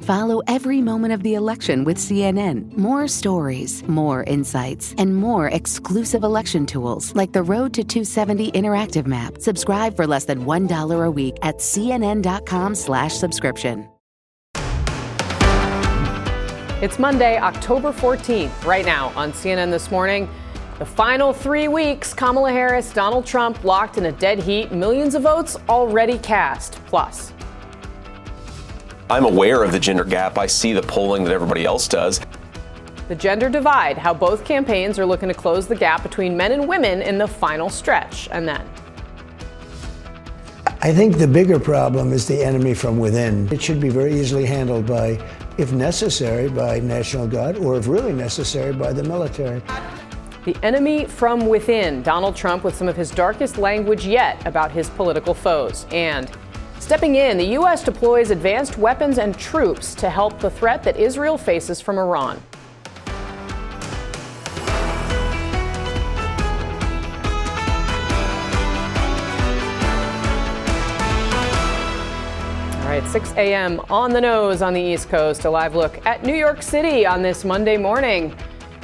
Follow every moment of the election with CNN. More stories, more insights, and more exclusive election tools like the Road to 270 interactive map. Subscribe for less than $1 a week at cnn.com/subscription. It's Monday, October 14th. Right now on CNN This Morning, the final 3 weeks, Kamala Harris, Donald Trump locked in a dead heat. Millions of votes already cast. Plus, I'm aware of the gender gap. I see the polling that everybody else does. the gender divide, how both campaigns are looking to close the gap between men and women in the final stretch. And then, I think the bigger problem is the enemy from within. It should be very easily handled by, if necessary, by National Guard, or if really necessary, by the military. the enemy from within. Donald Trump with some of his darkest language yet about his political foes. And stepping in, the U.S. deploys advanced weapons and troops to help the threat that Israel faces from Iran. All right, 6 a.m. on the nose on the East Coast. A live look at New York City on this Monday morning.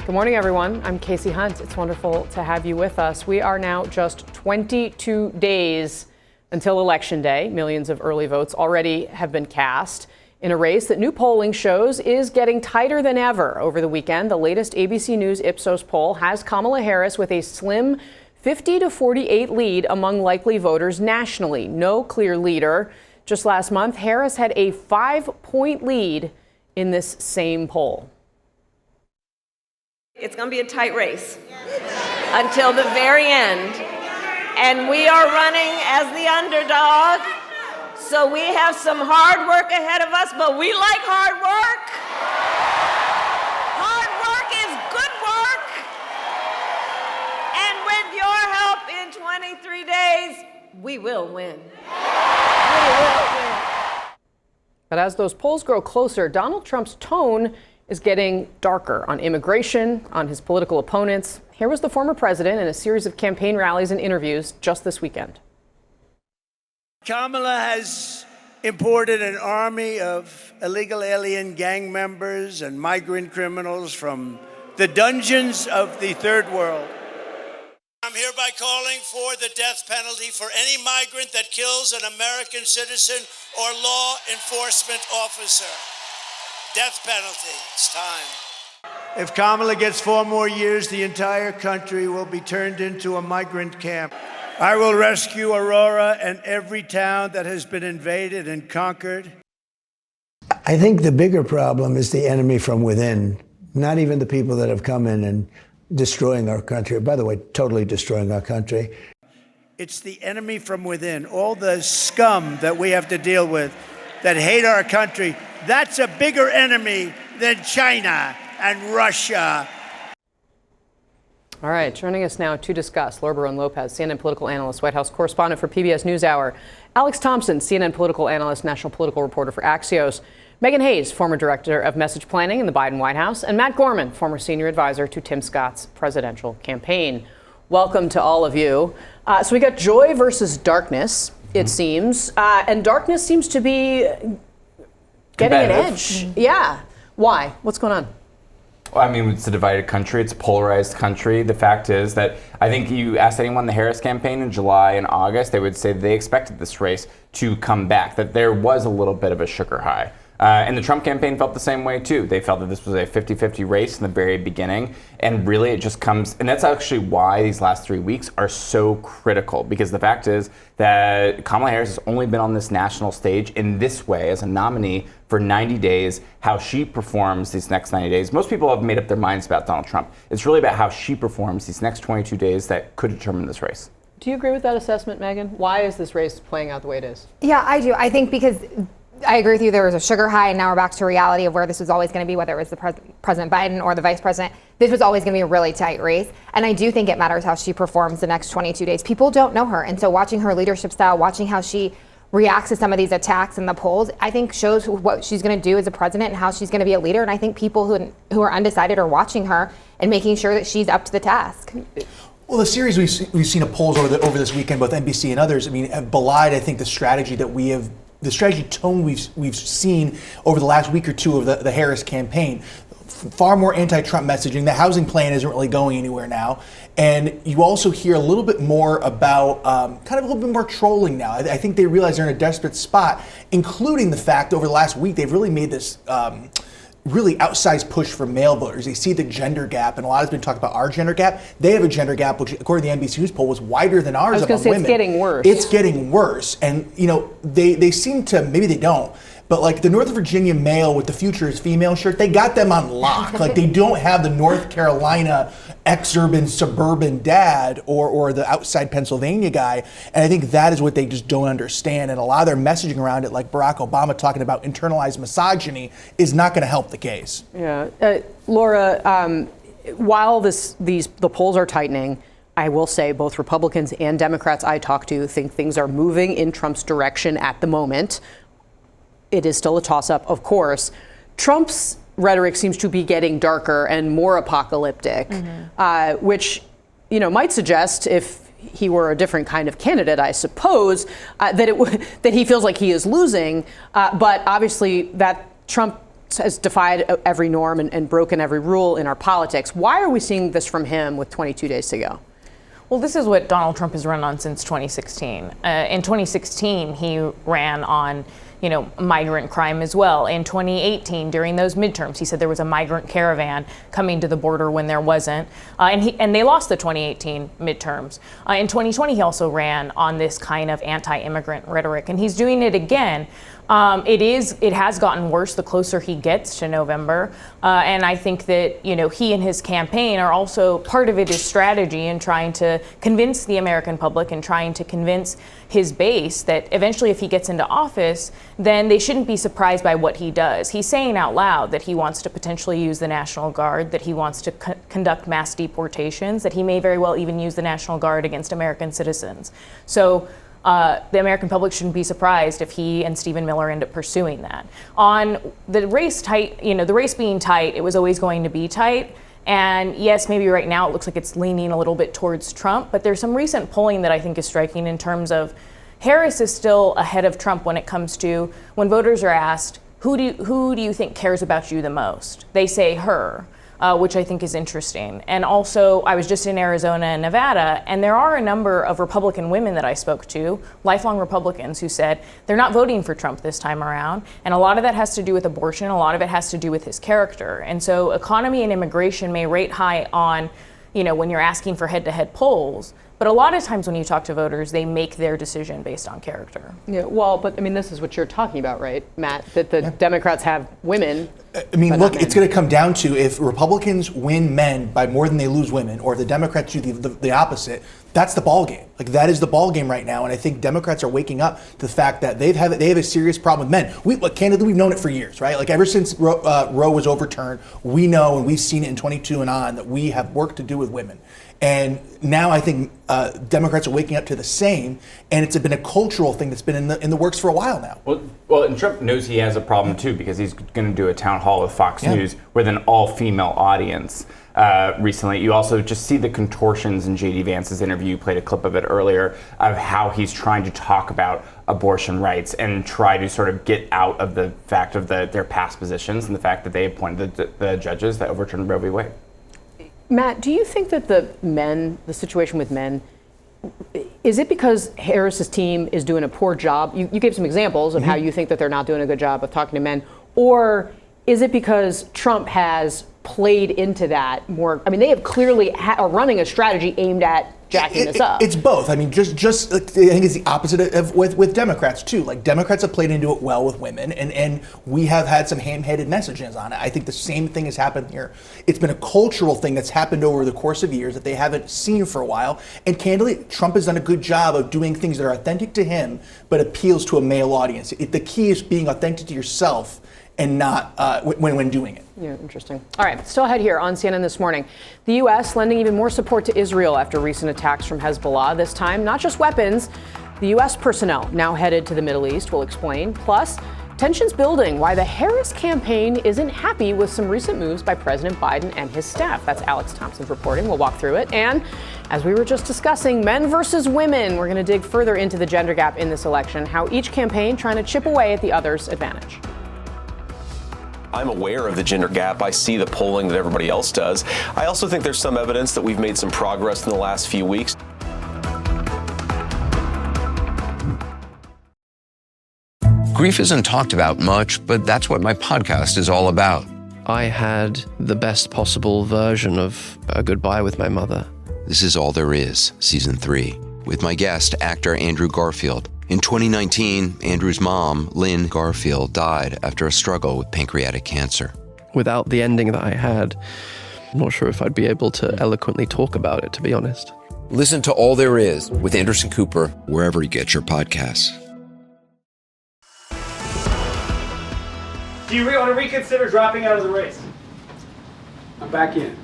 Good morning, everyone. I'm Casey Hunt. It's wonderful to have you with us. We are now just 22 days until Election Day. Millions of early votes already have been cast in a race that new polling shows is getting tighter than ever. Over the weekend, the latest ABC News Ipsos poll has Kamala Harris with a slim 50-48 lead among likely voters nationally. No clear leader. Just last month, Harris had a 5-point lead in this same poll. It's going to be a tight race until the very end. And we are running as the underdog. So we have some hard work ahead of us, but we like hard work. Hard work is good work. And with your help in 23 days, we will win. We will win. But as those polls grow closer, Donald Trump's tone is getting darker on immigration, on his political opponents. Here was the former president in a series of campaign rallies and interviews just this weekend. Kamala has imported an army of illegal alien gang members and migrant criminals from the dungeons of the third world. I'm hereby calling for the death penalty for any migrant that kills an American citizen or law enforcement officer. Death penalty. It's time. If Kamala gets 4 more years, the entire country will be turned into a migrant camp. I will rescue Aurora and every town that has been invaded and conquered. I think the bigger problem is the enemy from within, not even the people that have come in and destroying our country. By the way, totally destroying our country. It's the enemy from within, all the scum that we have to deal with that hate our country. That's a bigger enemy than China and Russia. All right, joining us now to discuss, Laura Barone-Lopez, CNN political analyst, White House correspondent for PBS NewsHour, Alex Thompson, CNN political analyst, national political reporter for Axios, Megan Hayes, former director of message planning in the Biden White House, and Matt Gorman, former senior advisor to Tim Scott's presidential campaign. Welcome to all of you. So we got joy versus darkness, it seems, and darkness seems to be getting an edge. Yeah. Why? What's going on? Well, I mean, it's a divided country. It's a polarized country. The fact is that I think you asked anyone in the Harris campaign in July and August, they would say they expected this race to come back, that there was a little bit of a sugar high. And the Trump campaign felt the same way, too. They felt that this was a 50-50 race in the very beginning. And really, it just comes, and that's actually why these last 3 weeks are so critical. Because the fact is that Kamala Harris has only been on this national stage in this way as a nominee for 90 days. How she performs these next 90 days. Most people have made up their minds about Donald Trump. It's really about how she performs these next 22 days that could determine this race. Do you agree with that assessment, Megan? Why is this race playing out the way it is? Yeah, I do. I think because I agree with you. There was a sugar high, and now we're back to reality of where this was always going to be, whether it was the President Biden or the Vice President. This was always going to be a really tight race. And I do think it matters how she performs the next 22 days. People don't know her. And so watching her leadership style, watching how she reacts to some of these attacks in the polls, I think shows what she's going to do as a president and how she's going to be a leader. And I think people who are undecided are watching her and making sure that she's up to the task. Well, the series we've seen of polls over this weekend, both NBC and others, I mean, have belied, I think, the strategy that we have the strategy tone we've seen over the last week or two of the Harris campaign. Far more anti-Trump messaging. The housing plan isn't really going anywhere now. And you also hear a little bit more about kind of a little bit more trolling now. I think they realize they're in a desperate spot, including the fact over the last week they've really made this really outsized push for male voters. They see the gender gap, and a lot has been talked about our gender gap. They have a gender gap, which according to the NBC News poll was wider than ours among women. It's getting worse. It's getting worse. And, you know, they seem to, maybe they don't, but like the North Virginia male with the future is female shirt, they got them on lock. Like they don't have the North Carolina exurban suburban dad or the outside Pennsylvania guy. And I think that is what they just don't understand. And a lot of their messaging around it, like Barack Obama talking about internalized misogyny, is not going to help the case. Yeah. Laura, while the polls are tightening, I will say both Republicans and Democrats I talk to think things are moving in Trump's direction at the moment. It is still a toss-up, of course. Trump's rhetoric seems to be getting darker and more apocalyptic, which, you know, might suggest, if he were a different kind of candidate, I suppose, that he feels like he is losing. But obviously, that Trump has defied every norm and broken every rule in our politics. Why are we seeing this from him with 22 days to go? Well, this is what Donald Trump has run on since 2016. In 2016, he ran on, you know, migrant crime as well. In 2018, during those midterms, he said there was a migrant caravan coming to the border when there wasn't, and they lost the 2018 midterms. In 2020, he also ran on this kind of anti-immigrant rhetoric, and he's doing it again. It has gotten worse the closer he gets to November, and I think that, you know, he and his campaign are also, part of it is strategy in trying to convince the American public and trying to convince his base that eventually if he gets into office, then they shouldn't be surprised by what he does. He's saying out loud that he wants to potentially use the National Guard, that he wants to conduct mass deportations, that he may very well even use the National Guard against American citizens. So the American public shouldn't be surprised if he and Stephen Miller end up pursuing that. On the race tight, you know, the race being tight, it was always going to be tight. And yes, maybe right now it looks like it's leaning a little bit towards Trump, but there's some recent polling that I think is striking in terms of Harris is still ahead of Trump when it comes to when voters are asked, who do you think cares about you the most? They say her. Which I think is interesting. And also, I was just in Arizona and Nevada, and there are a number of Republican women that I spoke to, lifelong Republicans, who said they're not voting for Trump this time around. And a lot of that has to do with abortion, a lot of it has to do with his character. And so economy and immigration may rate high on, you know, when you're asking for head-to-head polls, but a lot of times when you talk to voters, they make their decision based on character. Yeah, well, but I mean, this is what you're talking about, right, Matt? That the Democrats have women. I mean, look, it's going to come down to if Republicans win men by more than they lose women, or if the Democrats do the opposite. That's the ball game. Like, that is the ball game right now, and I think Democrats are waking up to the fact that they have a serious problem with men. Candidly, we've known it for years, right? Like, ever since Roe was overturned, we know, and we've seen it in 22 and on, that we have work to do with women. And now I think Democrats are waking up to the same, and it's been a cultural thing that's been in the works for a while now. Well, and Trump knows he has a problem too, because he's going to do a town hall with Fox News with an all-female audience recently. You also just see the contortions in J.D. Vance's interview. You played a clip of it earlier of how he's trying to talk about abortion rights and try to sort of get out of the fact of their past positions and the fact that they appointed the judges that overturned Roe v. Wade. Matt, do you think that the situation with men, is it because Harris's team is doing a poor job? You gave some examples of how you think that they're not doing a good job of talking to men, or is it because Trump has played into that more? I mean, they have clearly are running a strategy aimed at jacking this up. It's both. I mean, just I think it's the opposite of with Democrats too. Like, Democrats have played into it well with women, and we have had some ham-headed messages on it. I think the same thing has happened here. It's been a cultural thing that's happened over the course of years that they haven't seen for a while. And candidly, Trump has done a good job of doing things that are authentic to him, but appeals to a male audience. The key is being authentic to yourself and not when doing it. Yeah, interesting. All right, still ahead here on CNN this morning. The U.S. lending even more support to Israel after recent attacks from Hezbollah. This time, not just weapons, the U.S. personnel now headed to the Middle East will explain. Plus, Tensions building, why the Harris campaign isn't happy with some recent moves by President Biden and his staff. That's Alex Thompson's reporting. We'll walk through it. And as we were just discussing, men versus women, we're going to dig further into the gender gap in this election, how each campaign trying to chip away at the other's advantage. I'm aware of the gender gap. I see the polling that everybody else does. I also think there's some evidence that we've made some progress in the last few weeks. Grief isn't talked about much, but that's what my podcast is all about. I had the best possible version of a goodbye with my mother. This is All There Is, Season 3, with my guest, actor Andrew Garfield. In 2019, Andrew's mom, Lynn Garfield, died after a struggle with pancreatic cancer. Without the ending that I had, I'm not sure if I'd be able to eloquently talk about it, to be honest. Listen to All There Is with Anderson Cooper, wherever you get your podcasts. Do you want to reconsider dropping out of the race? I'm back in.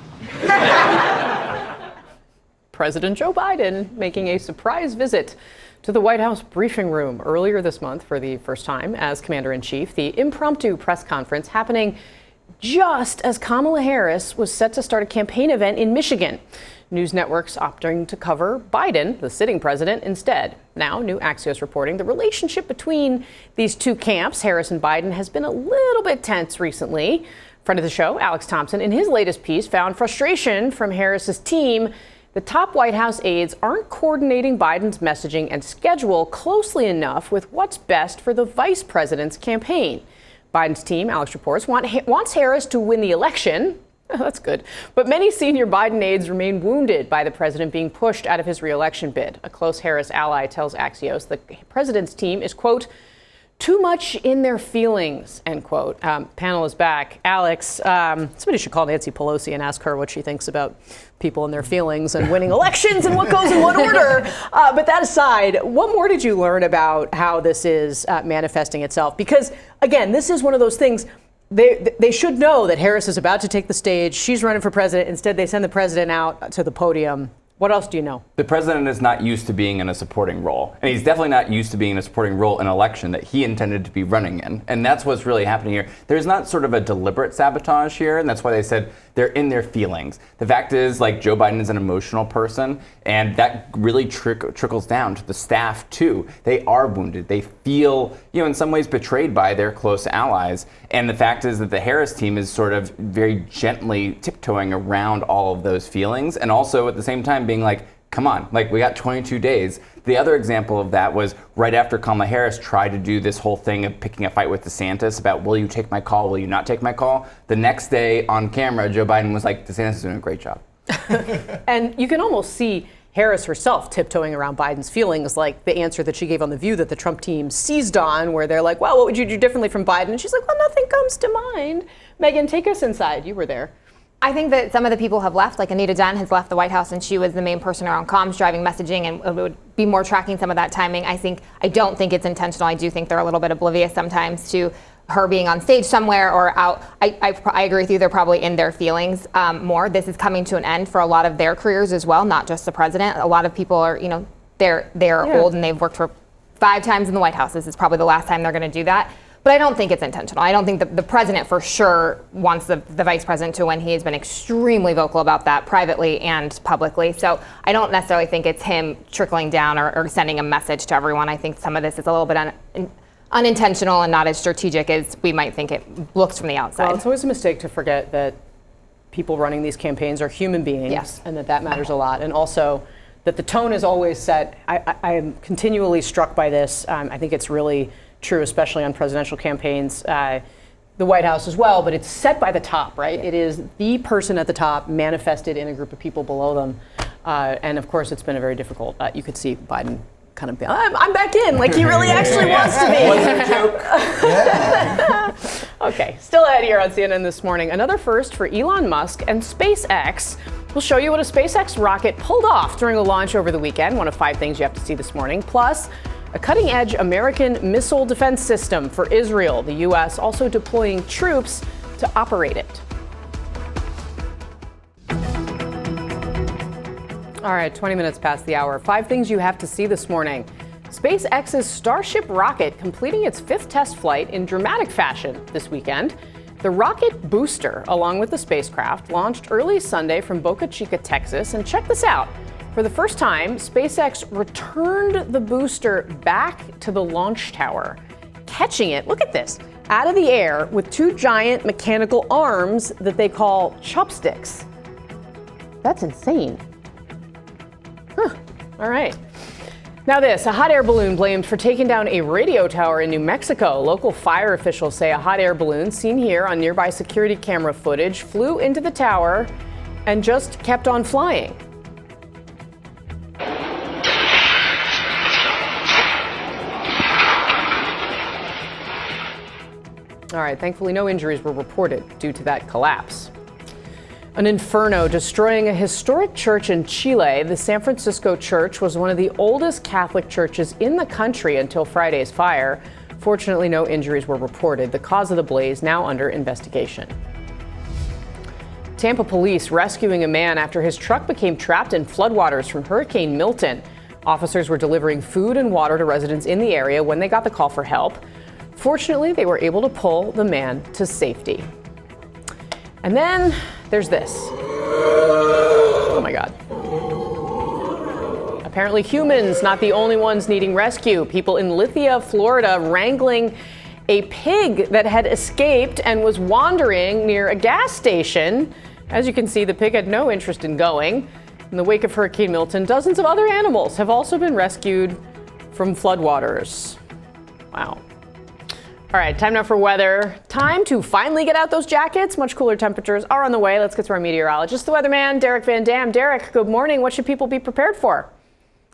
President Joe Biden making a surprise visit to the White House briefing room earlier this month for the first time as commander-in-chief. The impromptu press conference happening just as Kamala Harris was set to start a campaign event in Michigan. News networks opting to cover Biden, the sitting president, instead. Now, new Axios reporting the relationship between these two camps, Harris and Biden, has been a little bit tense recently. Friend of the show, Alex Thompson, in his latest piece, found frustration from Harris's team. The top White House aides aren't coordinating Biden's messaging and schedule closely enough with what's best for the vice president's campaign. Biden's team, Alex reports, wants Harris to win the election. Oh, that's good. But many senior Biden aides remain wounded by the president being pushed out of his re-election bid. A close Harris ally tells Axios the president's team is, quote, too much in their feelings, end quote. Panel is back. Alex, somebody should call Nancy Pelosi and ask her what she thinks about people and their feelings and winning elections and what goes in what order. But that aside, what more did you learn about how this is manifesting itself? Because, again, this is one of those things. They should know that Harris is about to take the stage. She's running for president. Instead, they send the president out to the podium. What else do you know? The president is not used to being in a supporting role. And he's definitely not used to being in a supporting role in an election that he intended to be running in. And that's what's really happening here. There's not sort of a deliberate sabotage here, and that's why they said they're in their feelings. The fact is, like, Joe Biden is an emotional person, and that really trickles down to the staff, too. They are wounded. They feel, in some ways betrayed by their close allies. And the fact is that the Harris team is sort of very gently tiptoeing around all of those feelings, and also at the same time being like, come on, like, we got 22 days. The other example of that was right after Kamala Harris tried to do this whole thing of picking a fight with DeSantis about, will you take my call, will you not take my call? The next day on camera, Joe Biden was like, DeSantis is doing a great job. And you can almost see Harris herself tiptoeing around Biden's feelings, like the answer that she gave on The View that the Trump team seized on, where they're like, well, what would you do differently from Biden? And she's like, well, nothing comes to mind. Megan, take us inside. You were there. I think that some of the people have left, like Anita Dunn has left the White House, and she was the main person around comms, driving messaging, and would be more tracking some of that timing. I don't think it's intentional. I do think they're a little bit oblivious sometimes to her being on stage somewhere or out. I agree with you. They're probably in their feelings more. This is coming to an end for a lot of their careers as well, not just the president. A lot of people are, they're old and they've worked for 5 times in the White House. This is probably the last time they're going to do that. But I don't think it's intentional. I don't think the president for sure wants the vice president to win. He has been extremely vocal about that privately and publicly. So I don't necessarily think it's him trickling down or sending a message to everyone. I think some of this is a little bit unintentional and not as strategic as we might think it looks from the outside. Well, it's always a mistake to forget that people running these campaigns are human beings, yes, and that matters a lot. And also that the tone is always set. I am continually struck by this. I think it's really true, especially on presidential campaigns, the White House as well, but it's set by the top, right? It is the person at the top manifested in a group of people below them. And of course, it's been a very difficult, you could see Biden kind of be, I'm back in, like he really actually wants to be. Okay, still ahead here on CNN this morning, another first for Elon Musk and SpaceX. We'll show you what a SpaceX rocket pulled off during a launch over the weekend, one of 5 things you have to see this morning. Plus, a cutting-edge American missile defense system for Israel. The U.S. also deploying troops to operate it. All right, 20 minutes past the hour. 5 things you have to see this morning. SpaceX's Starship rocket completing its 5th test flight in dramatic fashion this weekend. The rocket booster, along with the spacecraft, launched early Sunday from Boca Chica, Texas. And check this out. For the first time, SpaceX returned the booster back to the launch tower, catching it, look at this, out of the air with 2 giant mechanical arms that they call chopsticks. That's insane. All right. Now this, a hot air balloon blamed for taking down a radio tower in New Mexico. Local fire officials say a hot air balloon seen here on nearby security camera footage flew into the tower and just kept on flying. All right, thankfully no injuries were reported due to that collapse. An inferno destroying a historic church in Chile. The San Francisco church was one of the oldest Catholic churches in the country until Friday's fire. Fortunately, no injuries were reported. The cause of the blaze now under investigation. Tampa police rescuing a man after his truck became trapped in floodwaters from Hurricane Milton. Officers were delivering food and water to residents in the area when they got the call for help. Fortunately, they were able to pull the man to safety. And then there's this. Oh my God. Apparently humans not the only ones needing rescue. People in Lithia, Florida, wrangling a pig that had escaped and was wandering near a gas station. As you can see, the pig had no interest in going. In the wake of Hurricane Milton, dozens of other animals have also been rescued from floodwaters. Wow. All right, time now for weather. Time to finally get out those jackets. Much cooler temperatures are on the way. Let's get to our meteorologist, the weatherman, Derek Van Dam. Derek, good morning. What should people be prepared for?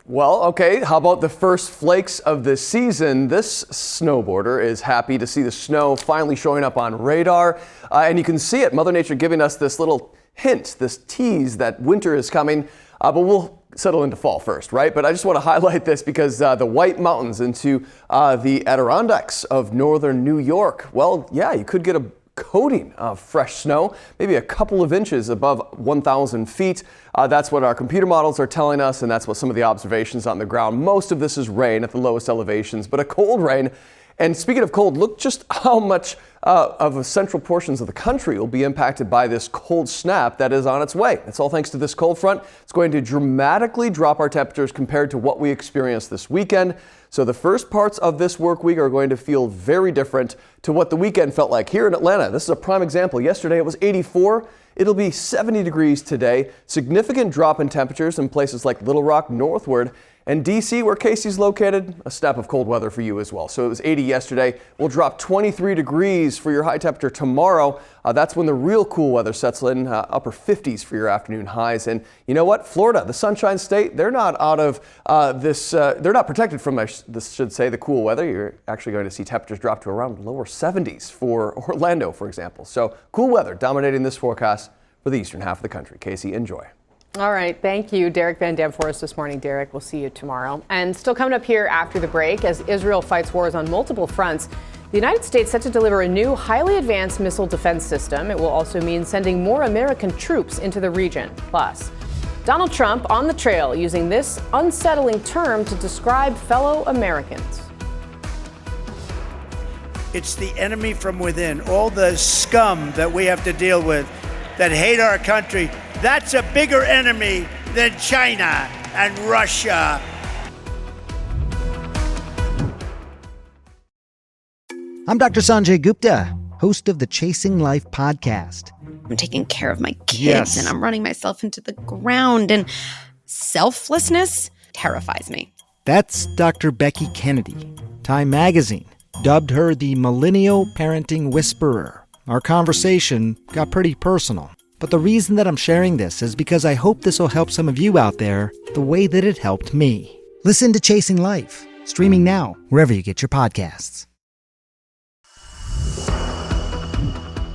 Well, okay, how about the first flakes of the season? This snowboarder is happy to see the snow finally showing up on radar. And you can see it, Mother Nature giving us this little hint, this tease that winter is coming. But we'll settle into fall first, right? But I just want to highlight this because the White Mountains into the Adirondacks of northern New York, well, yeah, you could get a coating of fresh snow, maybe a couple of inches above 1,000 feet. That's what our computer models are telling us, and that's what some of the observations on the ground. Most of this is rain at the lowest elevations, but a cold rain. And speaking of cold, look just how much of central portions of the country will be impacted by this cold snap that is on its way. It's all thanks to this cold front. It's going to dramatically drop our temperatures compared to what we experienced this weekend. So the first parts of this work week are going to feel very different to what the weekend felt like here in Atlanta. This is a prime example. Yesterday it was 84. It'll be 70 degrees today. Significant drop in temperatures in places like Little Rock northward. And D.C., where Casey's located, a snap of cold weather for you as well. So it was 80 yesterday. We'll drop 23 degrees for your high temperature tomorrow. That's when the real cool weather sets in, upper 50s for your afternoon highs. And you know what? Florida, the Sunshine State, they're not out of they're not protected from, this should say, the cool weather. You're actually going to see temperatures drop to around lower 70s for Orlando, for example. So cool weather dominating this forecast for the eastern half of the country. Casey, enjoy. All right, thank you, Derek Van Dam, for us this morning. Derek, we'll see you tomorrow. And still coming up here after the break, as Israel fights wars on multiple fronts, the United States set to deliver a new highly advanced missile defense system. It will also mean sending more American troops into the region. Plus, Donald Trump on the trail using this unsettling term to describe fellow Americans. It's the enemy from within, all the scum that we have to deal with that hate our country. That's a bigger enemy than China and Russia. I'm Dr. Sanjay Gupta, host of the Chasing Life podcast. I'm taking care of my kids and I'm running myself into the ground, and selflessness terrifies me. That's Dr. Becky Kennedy. Time Magazine dubbed her the Millennial Parenting Whisperer. Our conversation got pretty personal. But the reason that I'm sharing this is because I hope this will help some of you out there the way that it helped me. Listen to Chasing Life, streaming now wherever you get your podcasts.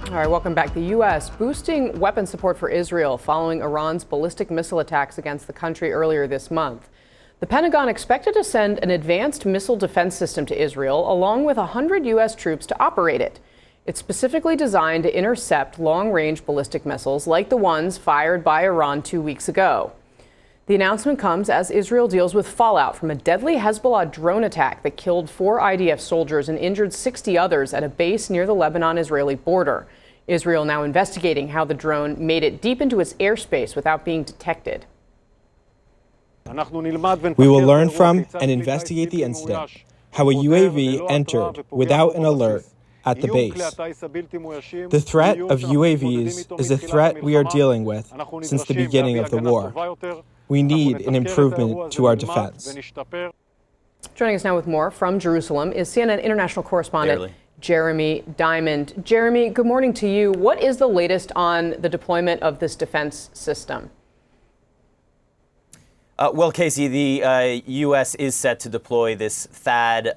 All right, welcome back. The U.S. boosting weapon support for Israel following Iran's ballistic missile attacks against the country earlier this month. The Pentagon expected to send an advanced missile defense system to Israel, along with 100 U.S. troops to operate it. It's specifically designed to intercept long-range ballistic missiles like the ones fired by Iran 2 weeks ago. The announcement comes as Israel deals with fallout from a deadly Hezbollah drone attack that killed 4 IDF soldiers and injured 60 others at a base near the Lebanon-Israeli border. Israel now investigating how the drone made it deep into its airspace without being detected. We will learn from and investigate the incident, how a UAV entered without an alert at the base. The threat of UAVs is a threat we are dealing with since the beginning of the war. We need an improvement to our defense. Joining us now with more from Jerusalem is CNN international correspondent Jeremy Diamond. Jeremy, good morning to you. What is the latest on the deployment of this defense system? Well, Casey, the U.S. is set to deploy this THAAD,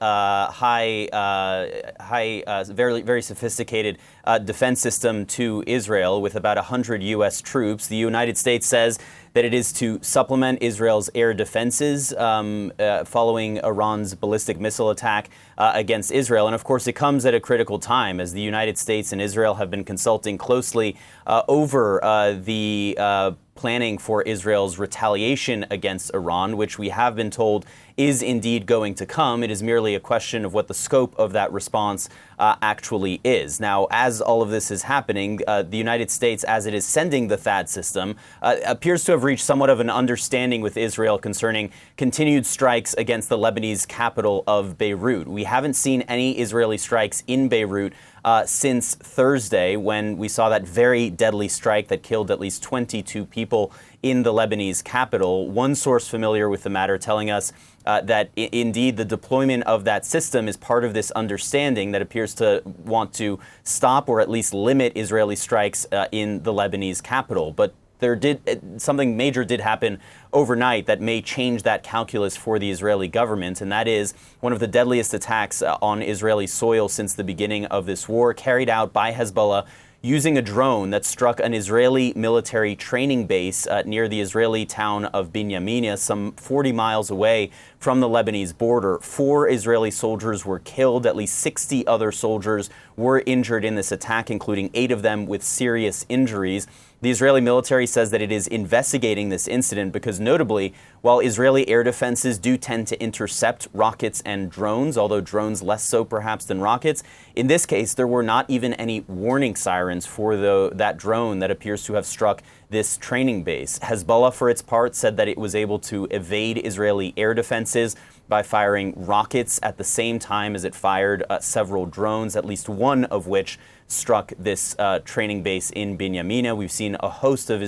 very sophisticated defense system to Israel with about 100 U.S. troops. The United States says that it is to supplement Israel's air defenses following Iran's ballistic missile attack against Israel. And of course, it comes at a critical time as the United States and Israel have been consulting closely over the planning for Israel's retaliation against Iran, which we have been told is indeed going to come. It is merely a question of what the scope of that response actually is. Now, as all of this is happening, the United States, as it is sending the THAAD system, appears to have reached somewhat of an understanding with Israel concerning continued strikes against the Lebanese capital of Beirut. We haven't seen any Israeli strikes in Beirut since Thursday, when we saw that very deadly strike that killed at least 22 people in the Lebanese capital. One source familiar with the matter telling us that indeed the deployment of that system is part of this understanding that appears to want to stop or at least limit Israeli strikes in the Lebanese capital. But something major did happen overnight that may change that calculus for the Israeli government, and that is one of the deadliest attacks on Israeli soil since the beginning of this war, carried out by Hezbollah using a drone that struck an Israeli military training base near the Israeli town of Binyamina, some 40 miles away from the Lebanese border. 4 Israeli soldiers were killed. At least 60 other soldiers were injured in this attack, including 8 of them with serious injuries. The Israeli military says that it is investigating this incident because, notably, while Israeli air defenses do tend to intercept rockets and drones, although drones less so perhaps than rockets, in this case there were not even any warning sirens for that drone that appears to have struck this training base. Hezbollah, for its part, said that it was able to evade Israeli air defenses by firing rockets at the same time as it fired several drones, at least one of which struck this training base in Binyamina. We've seen a host of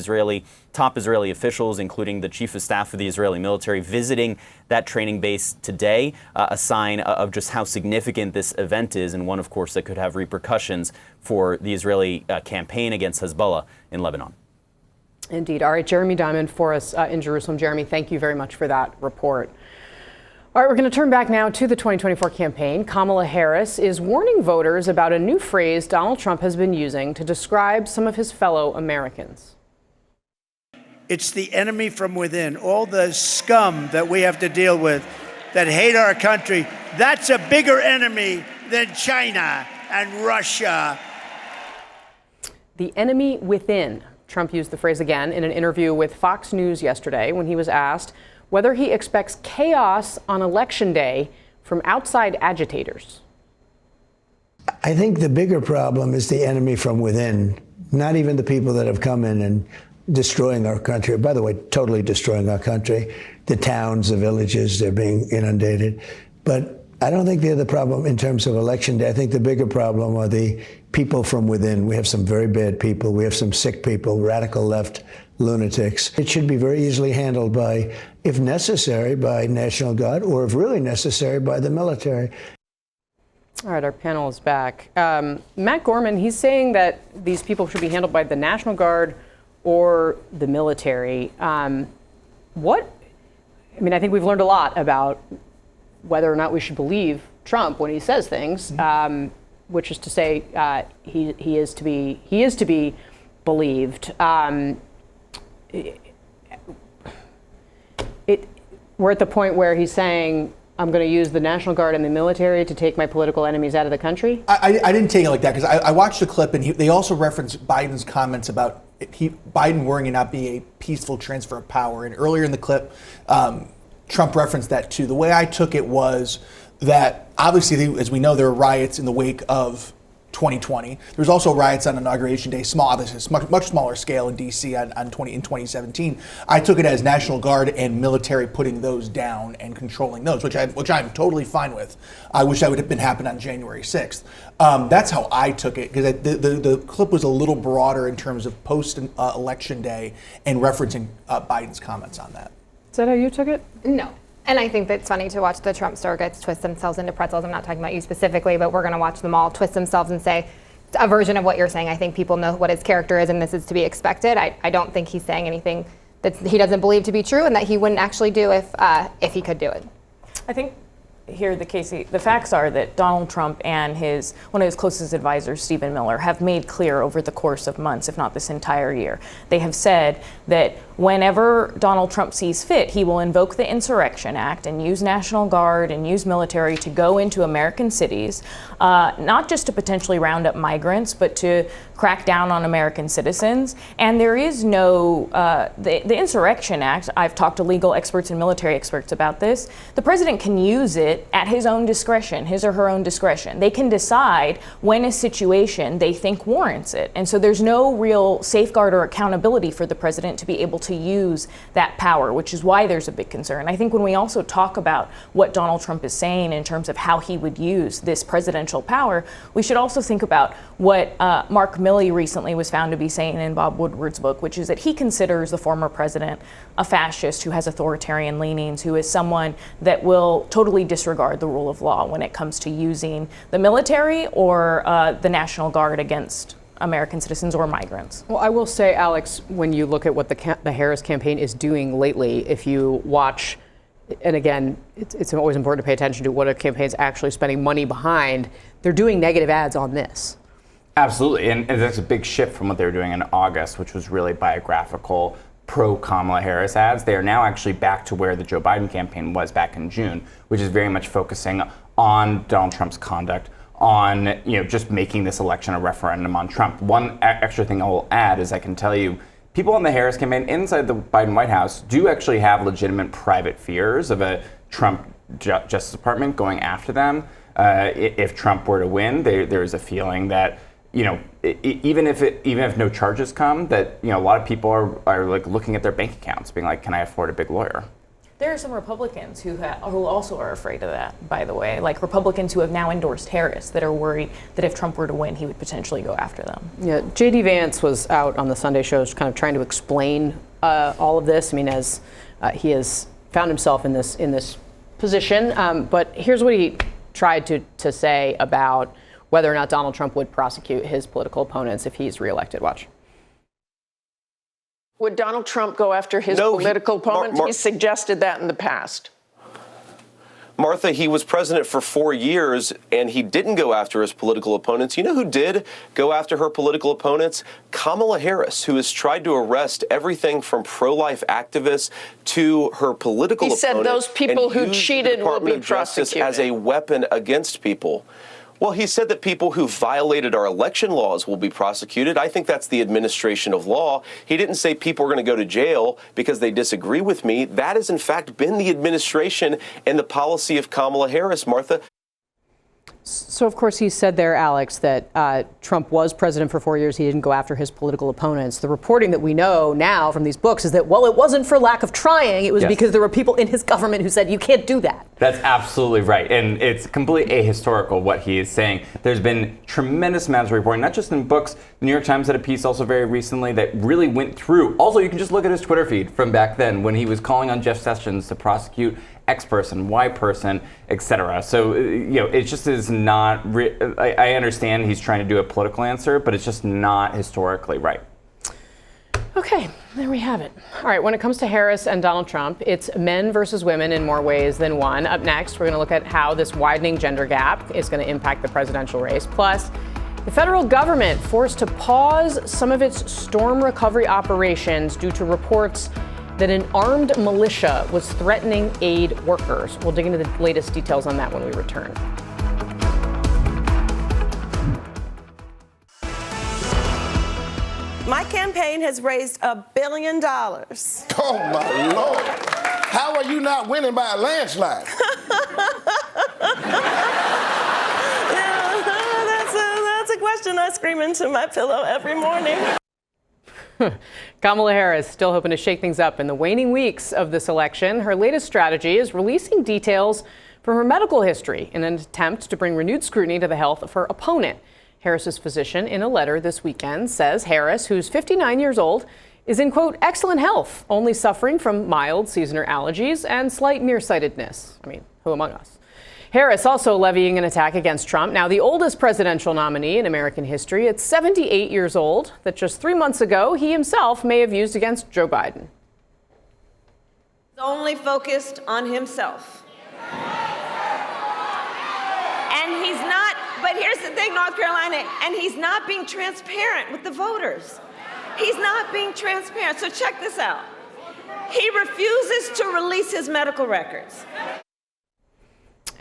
top Israeli officials, including the chief of staff of the Israeli military, visiting that training base today, a sign of just how significant this event is, and one, of course, that could have repercussions for the Israeli campaign against Hezbollah in Lebanon. Indeed. All right, Jeremy Diamond for us in Jerusalem. Jeremy, thank you very much for that report. All right, we're going to turn back now to the 2024 campaign. Kamala Harris is warning voters about a new phrase Donald Trump has been using to describe some of his fellow Americans. It's the enemy from within, all the scum that we have to deal with that hate our country. That's a bigger enemy than China and Russia. The enemy within. Trump used the phrase again in an interview with Fox News yesterday when he was asked whether he expects chaos on Election Day from outside agitators. I think the bigger problem is the enemy from within, not even the people that have come in and destroying our country. By the way, totally destroying our country. The towns, the villages, they're being inundated. But I don't think they're the problem in terms of Election Day. I think the bigger problem are the people from within. We have some very bad people. We have some sick people, radical left lunatics. It should be very easily handled by, if necessary, by National Guard, or if really necessary, by the military. All right, our panel is back. Matt Gorman, he's saying that these people should be handled by the National Guard or the military. I think we've learned a lot about whether or not we should believe Trump when he says things, which is to say he is to be believed. We're at the point where he's saying, I'm going to use the National Guard and the military to take my political enemies out of the country? I didn't take it like that, because I watched the clip, and they also referenced Biden's comments about Biden worrying it not be a peaceful transfer of power. And earlier in the clip, Trump referenced that too. The way I took it was that obviously, as we know, there were riots in the wake of 2020. There was also riots on Inauguration Day, much smaller scale in D.C. in 2017. I took it as National Guard and military putting those down and controlling those, which I'm totally fine with. I wish that would have been happened on January 6th. That's how I took it, because the clip was a little broader in terms of post-election day and referencing Biden's comments on that. Is that how you took it? No. And I think that's funny to watch the Trump surrogates twist themselves into pretzels. I'm not talking about you specifically, but we're going to watch them all twist themselves and say a version of what you're saying. I think people know what his character is, and this is to be expected. I don't think he's saying anything that he doesn't believe to be true and that he wouldn't actually do if he could do it. I think here, the facts are that Donald Trump and one of his closest advisors, Stephen Miller, have made clear over the course of months, if not this entire year. They have said that whenever Donald Trump sees fit, he will invoke the Insurrection Act and use National Guard and use military to go into American cities, not just to potentially round up migrants, but to crack down on American citizens. And there is no, the Insurrection Act, I've talked to legal experts and military experts about this, the president can use it at his own discretion, his or her own discretion. They can decide when a situation they think warrants it. And so there's no real safeguard or accountability for the president to be able to use that power, which is why there's a big concern. I think when we also talk about what Donald Trump is saying in terms of how he would use this presidential power, we should also think about what Mark Milley recently was found to be saying in Bob Woodward's book, which is that he considers the former president a fascist who has authoritarian leanings, who is someone that will totally disregard the rule of law when it comes to using the military or the National Guard against American citizens or migrants. Well, I will say, Alex, when you look at what the Harris campaign is doing lately, if you watch, and again, it's always important to pay attention to what a campaign's actually spending money behind, they're doing negative ads on this. Absolutely, and that's a big shift from what they were doing in August, which was really biographical, pro-Kamala Harris ads. They are now actually back to where the Joe Biden campaign was back in June, which is very much focusing on Donald Trump's conduct, on just making this election a referendum on Trump. One extra thing I will add is I can tell you, people in the Harris campaign inside the Biden White House do actually have legitimate private fears of a Trump Justice Department going after them. If Trump were to win, there's a feeling that even if no charges come, that a lot of people are like looking at their bank accounts, being like, can I afford a big lawyer? There are some Republicans who also are afraid of that, by the way, like Republicans who have now endorsed Harris that are worried that if Trump were to win, he would potentially go after them. Yeah, J.D. Vance was out on the Sunday shows kind of trying to explain all of this. I mean, as he has found himself in this position. But here's what he tried to say about whether or not Donald Trump would prosecute his political opponents if he's reelected. Watch. Would Donald Trump go after his political opponents? He suggested that in the past. Martha, he was president for 4 years, and he didn't go after his political opponents. You know who did go after her political opponents? Kamala Harris, who has tried to arrest everything from pro-life activists to her political opponents. He said those people who cheated will be prosecuted as a weapon against people. Well, he said that people who violated our election laws will be prosecuted. I think that's the administration of law. He didn't say people are going to go to jail because they disagree with me. That has, in fact, been the administration and the policy of Kamala Harris, Martha. So, of course, he said there, Alex, that Trump was president for 4 years. He didn't go after his political opponents. The reporting that we know now from these books is that, well, it wasn't for lack of trying. It was because there were people in his government who said, you can't do that. That's absolutely right. And it's completely ahistorical what he is saying. There's been tremendous amounts of reporting, not just in books. The New York Times had a piece also very recently that really went through. Also, you can just look at his Twitter feed from back then when he was calling on Jeff Sessions to prosecute X person, Y person, etc. So, it just is not, I understand he's trying to do a political answer, but it's just not historically right. Okay, there we have it. All right, when it comes to Harris and Donald Trump, it's men versus women in more ways than one. Up next, we're going to look at how this widening gender gap is going to impact the presidential race. Plus, the federal government forced to pause some of its storm recovery operations due to reports that an armed militia was threatening aid workers. We'll dig into the latest details on that when we return. My campaign has raised $1 billion. Oh, my Lord. How are you not winning by a landslide? That's a question I scream into my pillow every morning. Kamala Harris still hoping to shake things up in the waning weeks of this election. Her latest strategy is releasing details from her medical history in an attempt to bring renewed scrutiny to the health of her opponent. Harris's physician, in a letter this weekend, says Harris, who's 59 years old, is in, quote, excellent health, only suffering from mild seasonal allergies and slight nearsightedness. I mean, who among us? Harris also levying an attack against Trump, now the oldest presidential nominee in American history. At 78 years old, that just 3 months ago he himself may have used against Joe Biden. Only focused on himself. And he's not, but here's the thing, North Carolina, and he's not being transparent with the voters. He's not being transparent. So check this out. He refuses to release his medical records.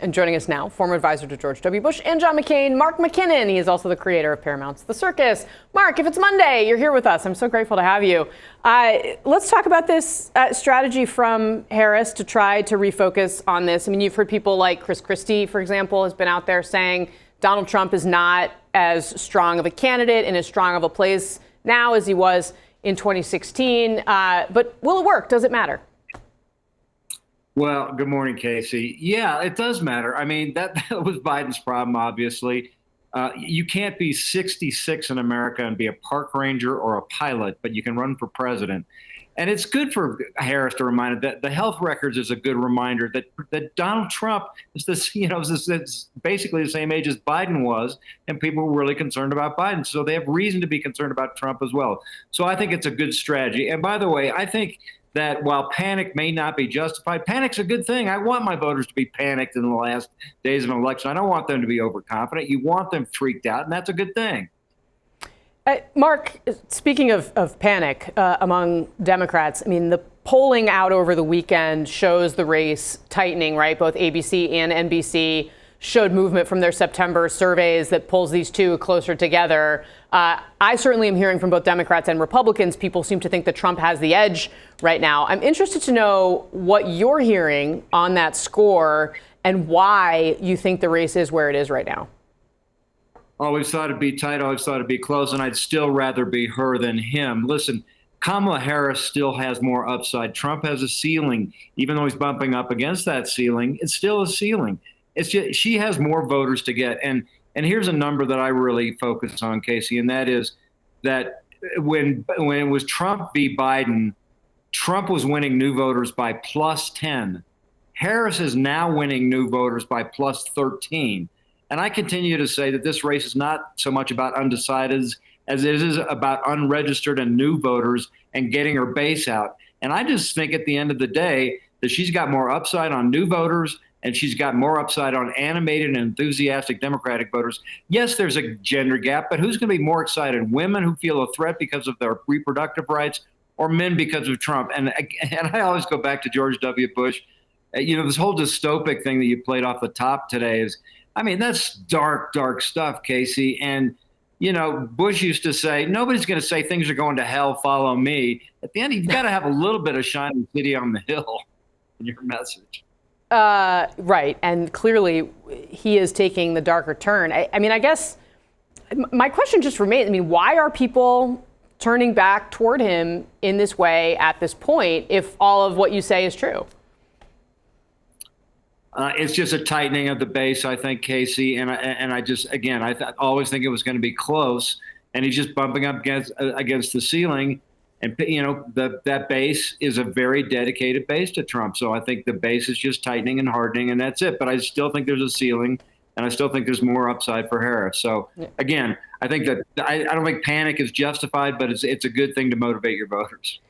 And joining us now, former advisor to George W. Bush and John McCain, Mark McKinnon. He is also the creator of Paramount's The Circus. Mark, if it's Monday, you're here with us. I'm so grateful to have you. Let's talk about this strategy from Harris to try to refocus on this. I mean, you've heard people like Chris Christie, for example, has been out there saying Donald Trump is not as strong of a candidate and as strong of a place now as he was in 2016. But will it work? Does it matter? Well, good morning, Casey. Yeah, it does matter. I mean, that was Biden's problem, obviously. You can't be 66 in America and be a park ranger or a pilot, but you can run for president. And it's good for Harris to remind that the health records is a good reminder that Donald Trump is is basically the same age as Biden was, and people were really concerned about Biden. So they have reason to be concerned about Trump as well. So I think it's a good strategy. And by the way, I think that while panic may not be justified, panic's a good thing. I want my voters to be panicked in the last days of an election. I don't want them to be overconfident. You want them freaked out, and that's a good thing. Mark, speaking of panic among Democrats, I mean, the polling out over the weekend shows the race tightening, right? Both ABC and NBC showed movement from their September surveys that pulls these two closer together. I certainly am hearing from both Democrats and Republicans. People seem to think that Trump has the edge right now. I'm interested to know what you're hearing on that score and why you think the race is where it is right now. Always thought it'd be tight, always thought it'd be close, and I'd still rather be her than him. Listen, Kamala Harris still has more upside. Trump has a ceiling. Even though he's bumping up against that ceiling, it's still a ceiling. It's just, she has more voters to get. And here's a number that I really focus on, Casey, and that is that when it was Trump v. Biden, Trump was winning new voters by +10. Harris is now winning new voters by +13. And I continue to say that this race is not so much about undecideds as it is about unregistered and new voters and getting her base out. And I just think at the end of the day that she's got more upside on new voters and she's got more upside on animated and enthusiastic Democratic voters. Yes, there's a gender gap, but who's going to be more excited? Women who feel a threat because of their reproductive rights or men because of Trump? And I always go back to George W. Bush. This whole dystopic thing that you played off the top today is, I mean, that's dark, dark stuff, Casey. And, Bush used to say, nobody's going to say things are going to hell, follow me. At the end, you've got to have a little bit of shining city on the hill in your message. Right. And clearly he is taking the darker turn. I mean, I guess my question just remains, why are people turning back toward him in this way at this point if all of what you say is true? It's just a tightening of the base, I think, Casey. And I just, again, I always think it was going to be close. And he's just bumping up against the ceiling. And, that base is a very dedicated base to Trump. So I think the base is just tightening and hardening, and that's it. But I still think there's a ceiling, and I still think there's more upside for Harris. So, again, I think that I don't think panic is justified, but it's a good thing to motivate your voters.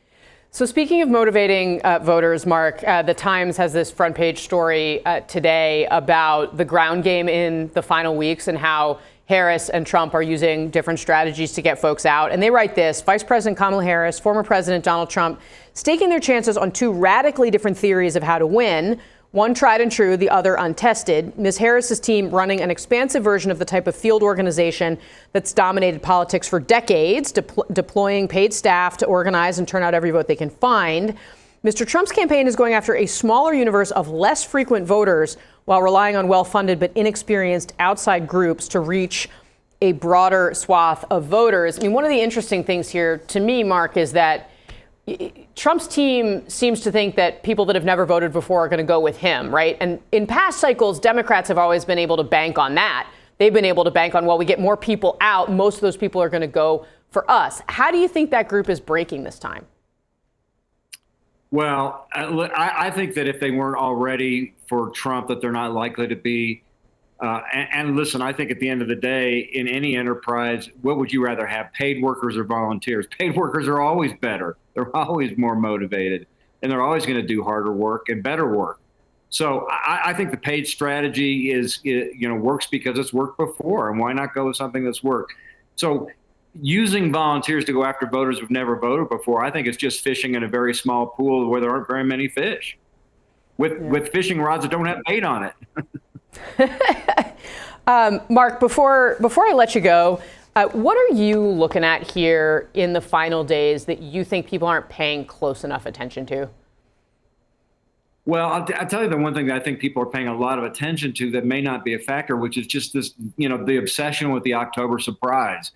So speaking of motivating voters, Mark, the Times has this front page story today about the ground game in the final weeks and how Harris and Trump are using different strategies to get folks out. And they write this: Vice President Kamala Harris, former President Donald Trump, staking their chances on two radically different theories of how to win. One tried and true, the other untested. Ms. Harris's team running an expansive version of the type of field organization that's dominated politics for decades, deploying paid staff to organize and turn out every vote they can find. Mr. Trump's campaign is going after a smaller universe of less frequent voters while relying on well-funded but inexperienced outside groups to reach a broader swath of voters. I mean, one of the interesting things here to me, Mark, is that Trump's team seems to think that people that have never voted before are going to go with him, right? And in past cycles, Democrats have always been able to bank on that. They've been able to bank on, well, we get more people out. Most of those people are going to go for us. How do you think that group is breaking this time? Well, I think that if they weren't already for Trump, that they're not likely to be. And listen, I think at the end of the day, in any enterprise, what would you rather have, paid workers or volunteers? Paid workers are always better. They're always more motivated, and they're always going to do harder work and better work. So I think the paid strategy works because it's worked before, and why not go with something that's worked? So using volunteers to go after voters who've never voted before, I think it's just fishing in a very small pool where there aren't very many fish with fishing rods that don't have bait on it. Mark, before I let you go, what are you looking at here in the final days that you think people aren't paying close enough attention to? Well, I'll tell you the one thing that I think people are paying a lot of attention to that may not be a factor, which is just this, the obsession with the October surprise.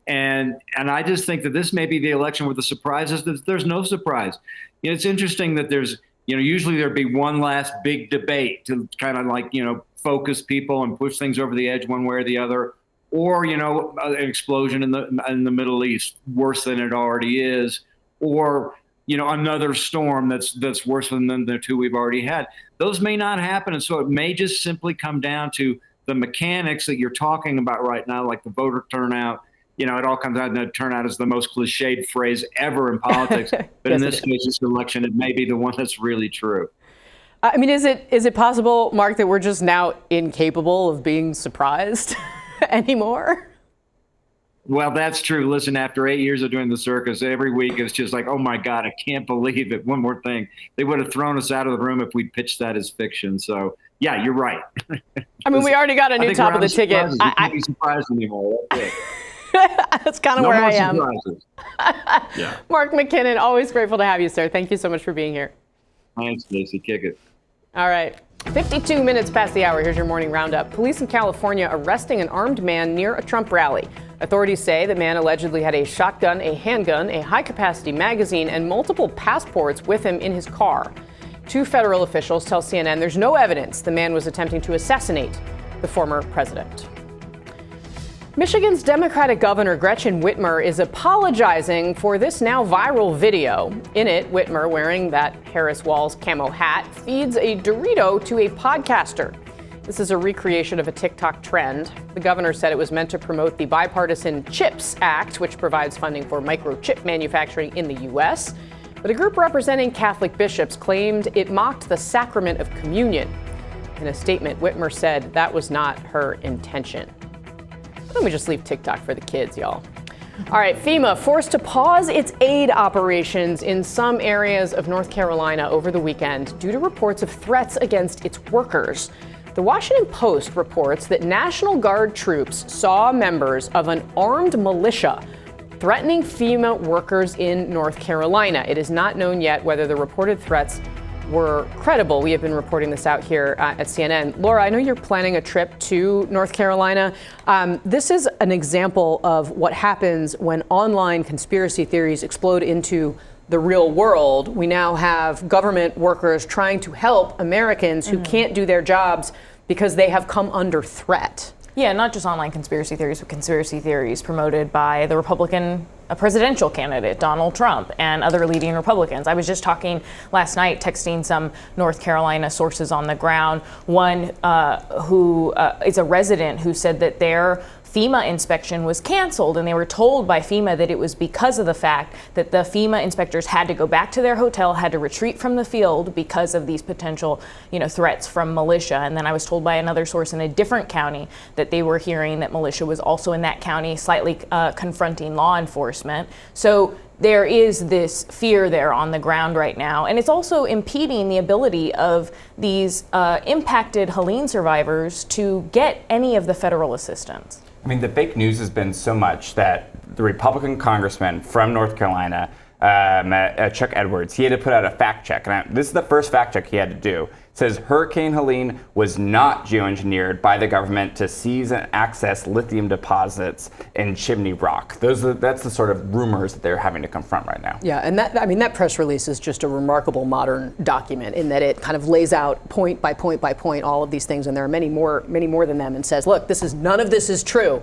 And I just think that this may be the election where the surprise is that there's no surprise. It's interesting that there's, usually there'd be one last big debate to kind of focus people and push things over the edge one way or the other, or, an explosion in the Middle East, worse than it already is, or, another storm that's worse than the two we've already had. Those may not happen. And so it may just simply come down to the mechanics that you're talking about right now, like the voter turnout. It all comes out, and turnout is the most cliched phrase ever in politics. But yes, in this case, this election, it may be the one that's really true. I mean, is it possible, Mark, that we're just now incapable of being surprised anymore? Well, that's true. Listen, after 8 years of doing the circus, every week it's just like, oh my God, I can't believe it. One more thing. They would have thrown us out of the room if we pitched that as fiction. So, yeah, you're right. I mean, we already got a new top of the ticket. I can't be surprised anymore. That's it. That's kind of where I am. Yeah. Mark McKinnon, always grateful to have you, sir. Thank you so much for being here. Thanks, Stacey. Kick it. All right. 52 minutes past the hour. Here's your morning roundup. Police in California arresting an armed man near a Trump rally. Authorities say the man allegedly had a shotgun, a handgun, a high-capacity magazine, and multiple passports with him in his car. Two federal officials tell CNN there's no evidence the man was attempting to assassinate the former president. Michigan's Democratic Governor Gretchen Whitmer is apologizing for this now viral video. In it, Whitmer, wearing that Harris Walls camo hat, feeds a Dorito to a podcaster. This is a recreation of a TikTok trend. The governor said it was meant to promote the bipartisan CHIPS Act, which provides funding for microchip manufacturing in the U.S. But a group representing Catholic bishops claimed it mocked the sacrament of communion. In a statement, Whitmer said that was not her intention. Let me just leave TikTok for the kids, y'all. All right, FEMA forced to pause its aid operations in some areas of North Carolina over the weekend due to reports of threats against its workers. The Washington Post reports that National Guard troops saw members of an armed militia threatening FEMA workers in North Carolina. It is not known yet whether the reported threats were credible. We have been reporting this out here at CNN. Laura, I know you're planning a trip to North Carolina. This is an example of what happens when online conspiracy theories explode into the real world. We now have government workers trying to help Americans who can't do their jobs because they have come under threat. Yeah, not just online conspiracy theories, but conspiracy theories promoted by the Republican presidential candidate, Donald Trump, and other leading Republicans. I was just talking last night, texting some North Carolina sources on the ground, one who is a resident who said that their FEMA inspection was canceled, and they were told by FEMA that it was because of the fact that the FEMA inspectors had to go back to their hotel, had to retreat from the field because of these potential, threats from militia. And then I was told by another source in a different county that they were hearing that militia was also in that county, slightly confronting law enforcement. So there is this fear there on the ground right now. And it's also impeding the ability of these impacted Helene survivors to get any of the federal assistance. I mean, the fake news has been so much that the Republican congressman from North Carolina, Chuck Edwards, he had to put out a fact check. And this is the first fact check he had to do. It says Hurricane Helene was not geoengineered by the government to seize and access lithium deposits in Chimney Rock. That's the sort of rumors that they're having to confront right now. Yeah, and that press release is just a remarkable modern document in that it kind of lays out point by point by point all of these things, and there are many more than them, and says, look, none of this is true.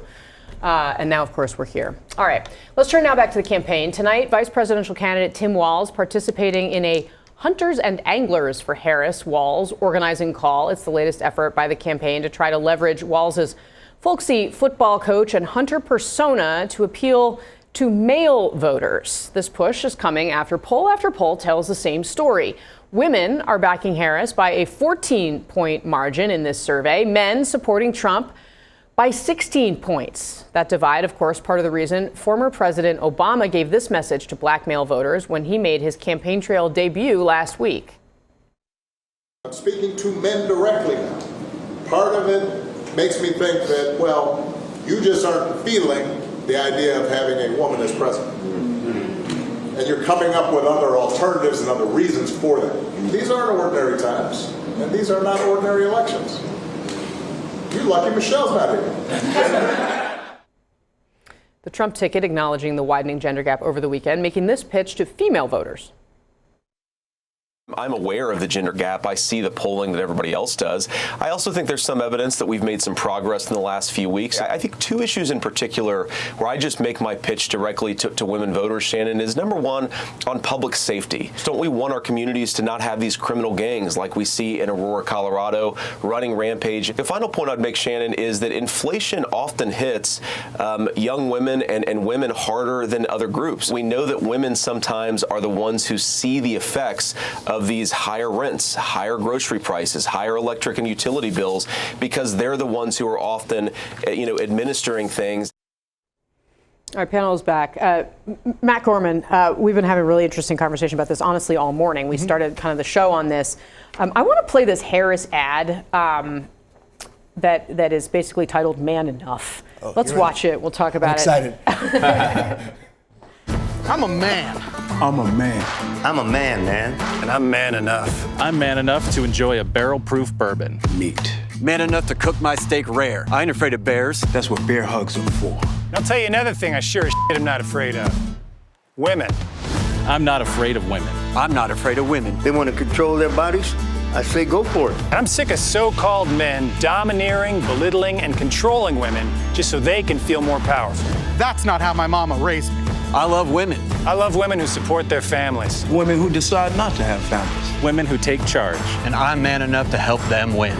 And now, of course, we're here. All right, let's turn now back to the campaign. Tonight, Vice Presidential candidate Tim Walz participating in a Hunters and Anglers for Harris Walz organizing call. It's the latest effort by the campaign to try to leverage Walz's folksy football coach and hunter persona to appeal to male voters. This push is coming after poll tells the same story. Women are backing Harris by a 14-point margin in this survey. Men supporting Trump by 16 points. That divide, of course, part of the reason former President Obama gave this message to black male voters when he made his campaign trail debut last week. I'm speaking to men directly now. Part of it makes me think that, well, you just aren't feeling the idea of having a woman as president. And you're coming up with other alternatives and other reasons for that. These aren't ordinary times, and these are not ordinary elections. You're lucky Michelle's not here. The Trump ticket acknowledging the widening gender gap over the weekend, making this pitch to female voters. I'm aware of the gender gap. I see the polling that everybody else does. I also think there's some evidence that we've made some progress in the last few weeks. I think two issues in particular where I just make my pitch directly to women voters, Shannon, is number one, on public safety. Don't we want our communities to not have these criminal gangs like we see in Aurora, Colorado, running rampage? The final point I'd make, Shannon, is that inflation often hits young women and women harder than other groups. We know that women sometimes are the ones who see the effects of these higher rents, higher grocery prices, higher electric and utility bills, because they're the ones who are often, administering things. All right, panel is back. Matt Gorman, we've been having a really interesting conversation about this, honestly, all morning. We started kind of the show on this. I want to play this Harris ad that is basically titled Man Enough. Let's watch it. We'll talk about it. I'm a man. I'm a man. I'm a man. And I'm man enough. I'm man enough to enjoy a barrel-proof bourbon. Neat. Man enough to cook my steak rare. I ain't afraid of bears. That's what bear hugs are for. I'll tell you another thing I sure as shit am not afraid of. Women. I'm not afraid of women. I'm not afraid of women. They want to control their bodies? I say go for it. I'm sick of so-called men domineering, belittling, and controlling women just so they can feel more powerful. That's not how my mama raised me. I love women. I love women who support their families. Women who decide not to have families. Women who take charge. And I'm man enough to help them win.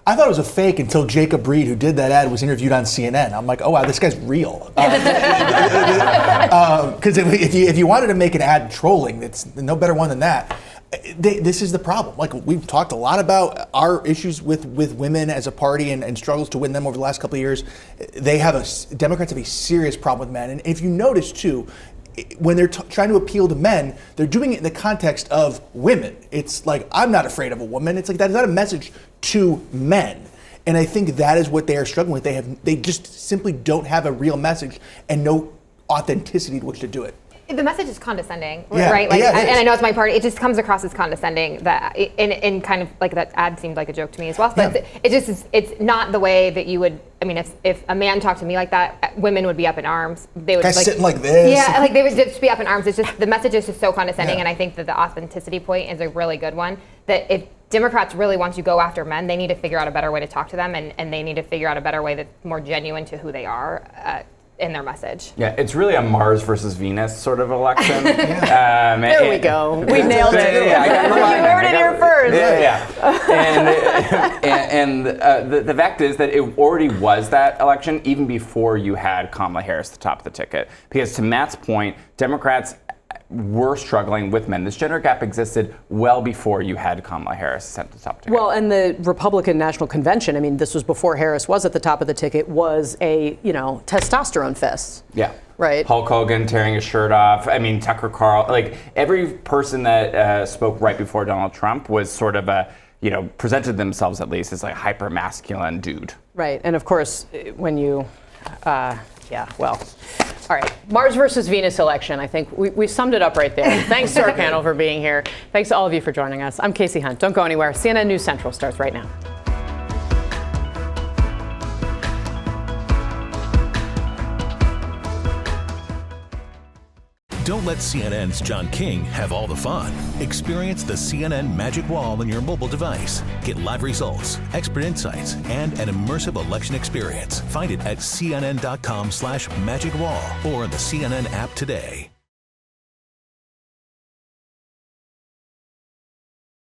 I thought it was a fake until Jacob Reed, who did that ad, was interviewed on CNN. I'm like, oh wow, this guy's real. Because if you wanted to make an ad trolling, it's no better one than that. This is the problem. Like, we've talked a lot about our issues with women as a party and struggles to win them over the last couple of years. Democrats have a serious problem with men. And if you notice too, when they're trying to appeal to men, they're doing it in the context of women. It's like, I'm not afraid of a woman. It's like, that is not a message to men. And I think that is what they are struggling with. They just simply don't have a real message and no authenticity to which to do it. The message is condescending, Yeah. right? Yeah, it and is. I know it's my party. It just comes across as condescending. That and kind of like that ad seemed like a joke to me as well. But it's not the way that you would. I mean, if a man talked to me like that, women would be up in arms. They would Guys like, sitting like this. Yeah, like they would just be up in arms. It's just the message is just so condescending, Yeah. and I think that the authenticity point is a really good one. That if Democrats really want to go after men, they need to figure out a better way to talk to them, and they need to figure out a better way that's more genuine to who they are. In their message. Yeah, it's really a Mars versus Venus sort of election. There we go. We nailed it. You heard it here first. And the fact is that it already was that election even before you had Kamala Harris at the top of the ticket. Because to Matt's point, Democrats were struggling with men. This gender gap existed well before you had Kamala Harris sent to the top ticket. Well, and the Republican National Convention, I mean, this was before Harris was at the top of the ticket, was a, testosterone fest. Yeah. Right. Hulk Hogan tearing his shirt off. I mean, Tucker Carlson. Like, every person that spoke right before Donald Trump was sort of a, presented themselves at least as like a hyper-masculine dude. Right. And of course, when you, all right. Mars versus Venus election. I think we summed it up right there. Thanks to our panel for being here. Thanks to all of you for joining us. I'm Casey Hunt. Don't go anywhere. CNN News Central starts right now. Don't let CNN's John King have all the fun. Experience the CNN Magic Wall on your mobile device. Get live results, expert insights, and an immersive election experience. Find it at cnn.com/magicwall or the CNN app today.